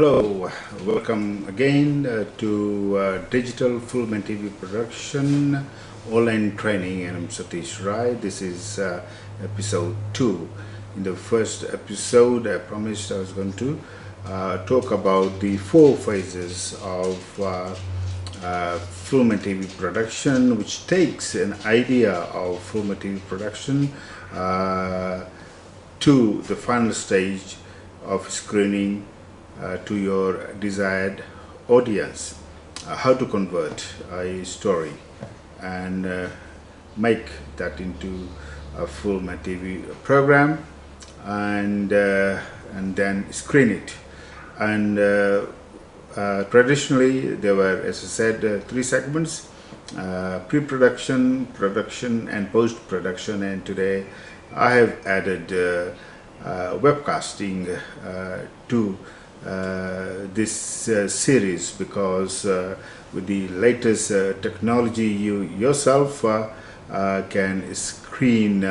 Hello, welcome again to Digital Film and TV Production Online Training, and I'm Satish Rai. This is episode 2. In the first episode, I promised I was going to talk about the 4 phases of film and TV production, which takes an idea of film and TV production to the final stage of screening to your desired audience. How to convert a story and make that into a film and TV program, and then screen it. And traditionally there were, as I said, 3 segments: pre-production, production, and post-production. And today I have added webcasting to this series, because with the latest technology, you yourself can screen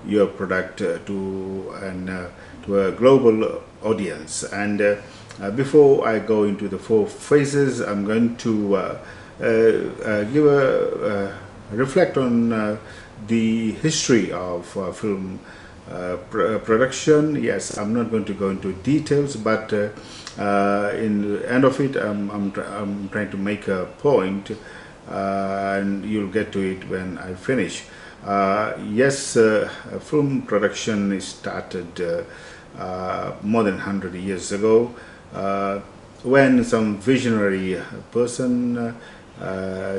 your product to a global audience. And before I go into the 4 phases, I'm going to reflect on the history of film production. Yes, I'm not going to go into details, but in the end of it, I'm trying to make a point, and you'll get to it when I finish. Yes, film production started more than 100 years ago, when some visionary person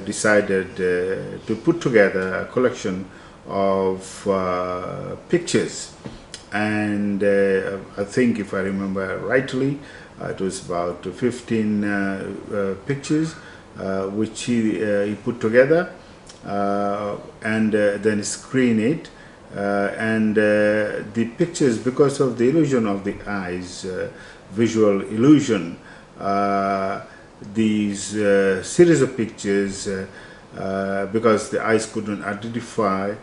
decided to put together a collection of pictures. And I think, if I remember rightly, it was about 15 pictures which he put together, and then screen it. And the pictures, because of the illusion of the eyes, visual illusion, these series of pictures, because the eyes couldn't identify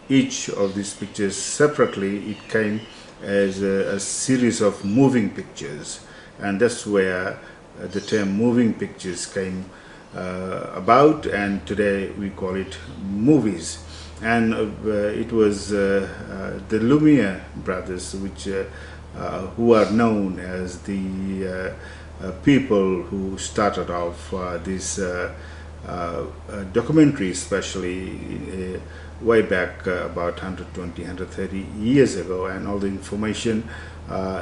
each of these pictures separately, it came as a series of moving pictures, and that's where the term moving pictures came about, and today we call it movies. And it was the Lumiere brothers, which who are known as the people who started off this documentary, especially way back about 120, 130 years ago. And all the information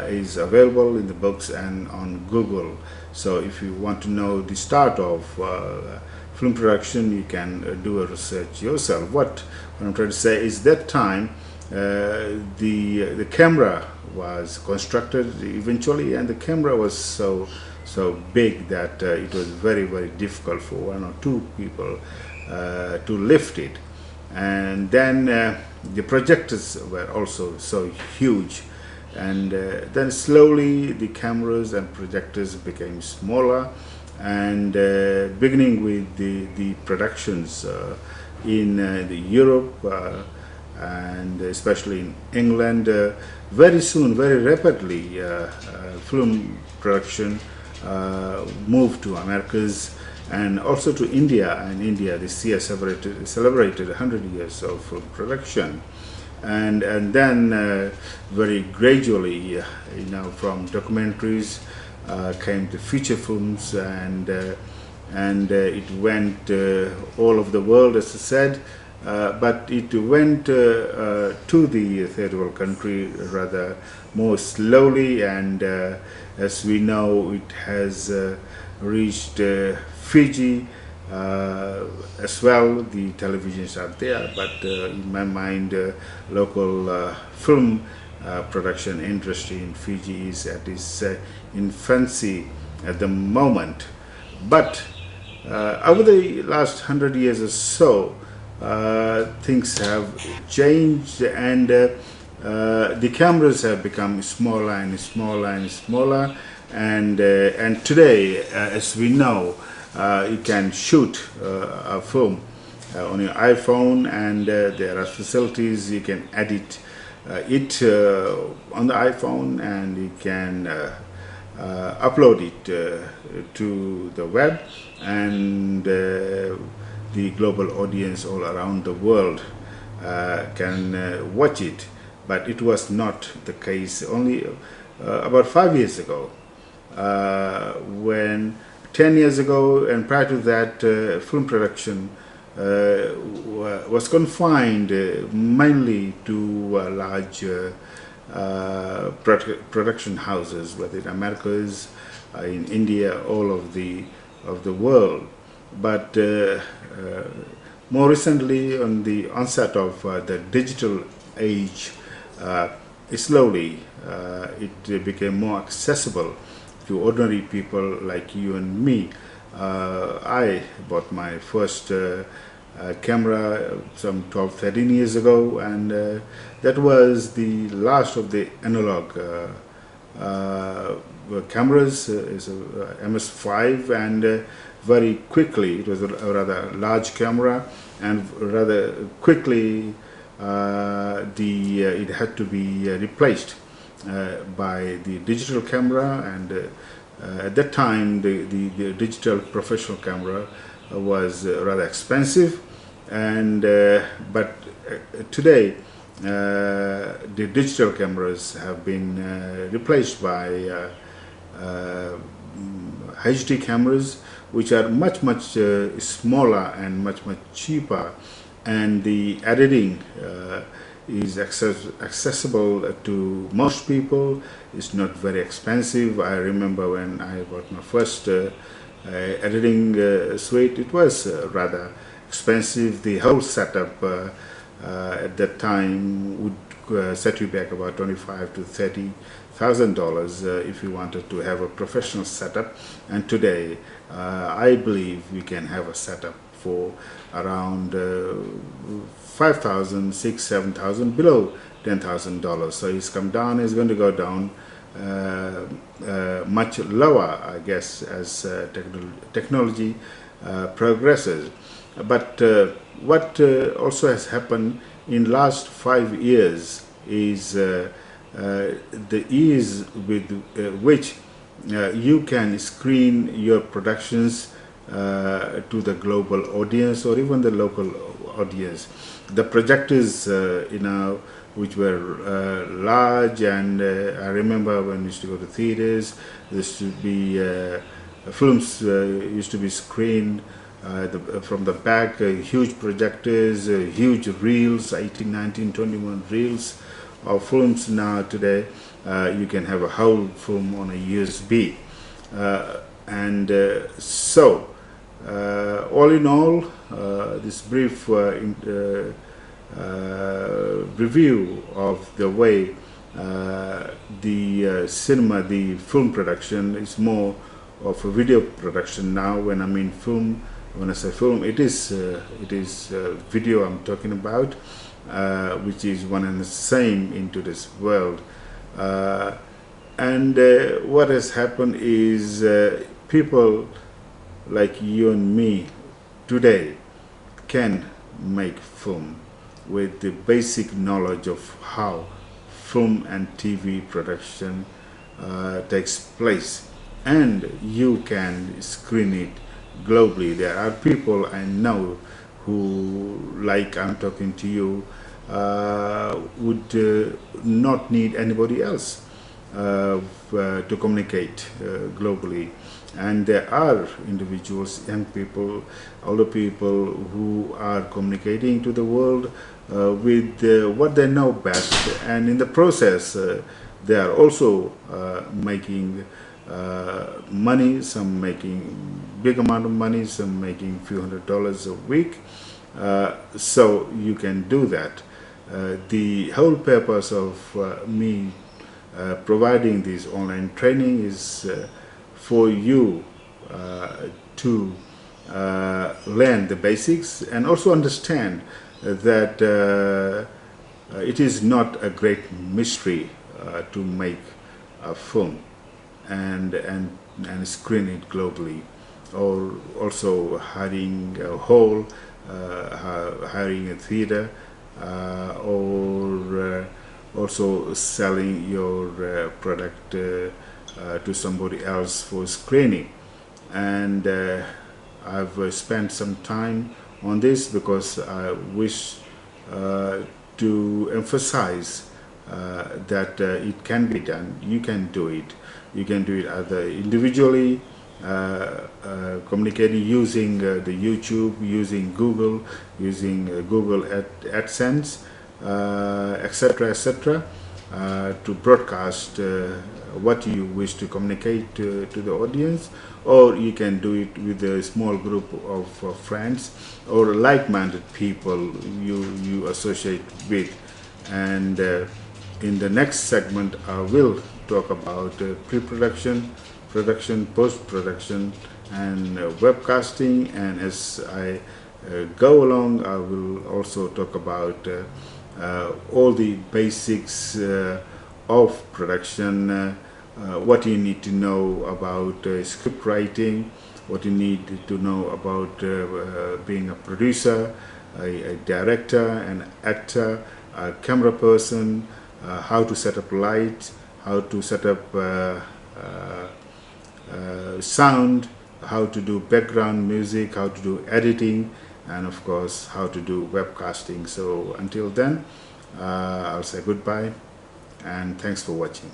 is available in the books and on Google. So if you want to know the start of film production, you can do a research yourself. What I'm trying to say is, that time the camera was constructed eventually, and the camera was so big that it was very difficult for 1 or 2 people to lift it. And then the projectors were also so huge, and then slowly the cameras and projectors became smaller, and beginning with the productions in Europe and especially in England, very soon, very rapidly, film production moved to Americas and also to India. And India this year celebrated 100 years of film production. And then very gradually, from documentaries came to feature films, and it went all over the world, as I said, but it went to the third world country rather more slowly, and as we know, it has reached Fiji as well. The televisions are there, but in my mind, local film production industry in Fiji is at its infancy at the moment. But over the last 100 years or so, things have changed, and the cameras have become smaller and smaller and smaller. And today, as we know, you can shoot a film on your iPhone, and there are facilities you can edit it on the iPhone, and you can upload it to the web, and the global audience all around the world can watch it. But it was not the case only about 5 years ago, when 10 years ago and prior to that, film production was confined mainly to large production houses, whether in Americas, in India, all of the world. But more recently, on the onset of the digital age, slowly it became more accessible to ordinary people like you and me. I bought my first camera some 12-13 years ago, and that was the last of the analog cameras. Is a MS5, and very quickly it was a rather large camera, and rather quickly it had to be replaced by the digital camera. And at that time the digital professional camera was rather expensive, and but today the digital cameras have been replaced by HD cameras, which are much smaller and much cheaper, and the editing is accessible to most people. It's not very expensive. I remember when I bought my first editing suite, it was rather expensive. The whole setup at that time would set you back about $25,000 to $30,000 if you wanted to have a professional setup. And today, I believe we can have a setup for around $5,000, $6,000, $7,000, below $10,000. So it's come down. It's going to go down much lower, I guess, as technology progresses. But what also has happened in last 5 years is the ease with which you can screen your productions to the global audience or even the local audience. The projectors, which were large, and I remember when we used to go to theaters, there used to be films used to be screened from the back, huge projectors, huge reels, 18, 19, 21 reels of films. Now today you can have a whole film on a USB. And so all in all, this brief review of the way the cinema, the film production is more of a video production now. When I mean film, when I say film, it is video I'm talking about, which is one and the same in today's world. And what has happened is people like you and me today can make film with the basic knowledge of how film and TV production takes place, and you can screen it globally. There are people I know who, like I'm talking to you, would not need anybody else to communicate globally. And there are individuals, young people, older people, who are communicating to the world with what they know best, and in the process they are also making money. Some making big amount of money, some making few $100s a week. So you can do that. The whole purpose of me providing this online training is for you to learn the basics and also understand that it is not a great mystery to make a film and screen it globally, or also hiring a hall, hiring a theater, or also selling your product to somebody else for screening. And I've spent some time on this because I wish to emphasize that it can be done. You can do it. You can do it either individually, communicating using the YouTube, using Google, using Google AdSense, etc., etc., to broadcast what you wish to communicate to the audience. Or you can do it with a small group of friends or like-minded people you associate with. And in the next segment, I will talk about pre-production, production, post-production, and webcasting. And as I go along, I will also talk about all the basics of production, what you need to know about script writing, what you need to know about being a producer, a director, an actor, a camera person, how to set up lights, how to set up sound, how to do background music, how to do editing, and of course how to do webcasting. So until then, I'll say goodbye and thanks for watching.